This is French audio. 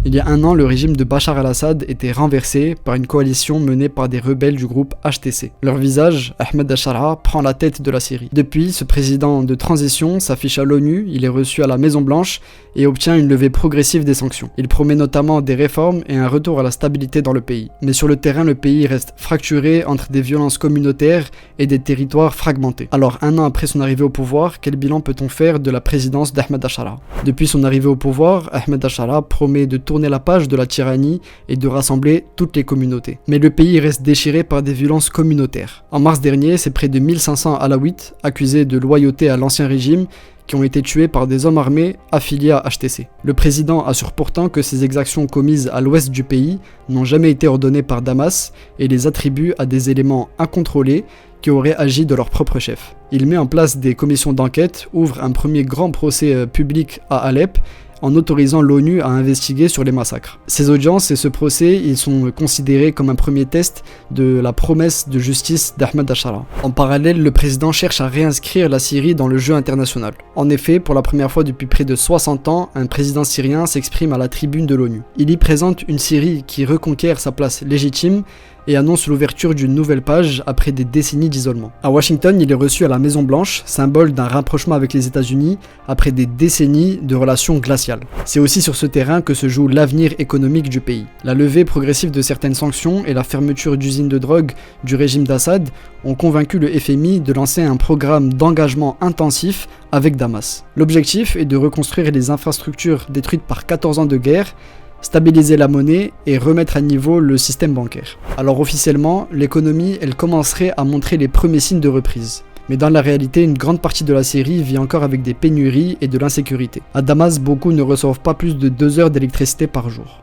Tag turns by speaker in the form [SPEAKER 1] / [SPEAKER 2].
[SPEAKER 1] Il y a un an, le régime de Bachar al-Assad était renversé par une coalition menée par des rebelles du groupe HTC. Leur visage, Ahmed al-Sharaa, prend la tête de la Syrie. Depuis, ce président de transition s'affiche à l'ONU, il est reçu à la Maison Blanche et obtient une levée progressive des sanctions. Il promet notamment des réformes et un retour à la stabilité dans le pays. Mais sur le terrain, le pays reste fracturé entre des violences communautaires et des territoires fragmentés. Alors, un an après son arrivée au pouvoir, quel bilan peut-on faire de la présidence d'Ahmed al-Sharaa? Depuis son arrivée au pouvoir, Ahmed al-Sharaa promet de tourner la page de la tyrannie et de rassembler toutes les communautés. Mais le pays reste déchiré par des violences communautaires. En mars dernier, c'est près de 1500 alaouites accusés de loyauté à l'ancien régime qui ont été tués par des hommes armés affiliés à HTC. Le président assure pourtant que ces exactions commises à l'ouest du pays n'ont jamais été ordonnées par Damas et les attribue à des éléments incontrôlés qui auraient agi de leur propre chef. Il met en place des commissions d'enquête, ouvre un premier grand procès public à Alep, en autorisant l'ONU à investiguer sur les massacres. Ces audiences et ce procès, ils sont considérés comme un premier test de la promesse de justice d'Ahmed al-Sharaa. En parallèle, le président cherche à réinscrire la Syrie dans le jeu international. En effet, pour la première fois depuis près de 60 ans, un président syrien s'exprime à la tribune de l'ONU. Il y présente une Syrie qui reconquiert sa place légitime et annonce l'ouverture d'une nouvelle page après des décennies d'isolement. À Washington, il est reçu à la Maison Blanche, symbole d'un rapprochement avec les États-Unis après des décennies de relations glaciales. C'est aussi sur ce terrain que se joue l'avenir économique du pays. La levée progressive de certaines sanctions et la fermeture d'usines de drogue du régime d'Assad ont convaincu le FMI de lancer un programme d'engagement intensif avec Damas. L'objectif est de reconstruire les infrastructures détruites par 14 ans de guerre, stabiliser la monnaie et remettre à niveau le système bancaire. Alors officiellement, l'économie, elle commencerait à montrer les premiers signes de reprise. Mais dans la réalité, une grande partie de la Syrie vit encore avec des pénuries et de l'insécurité. À Damas, beaucoup ne reçoivent pas plus de 2 heures d'électricité par jour.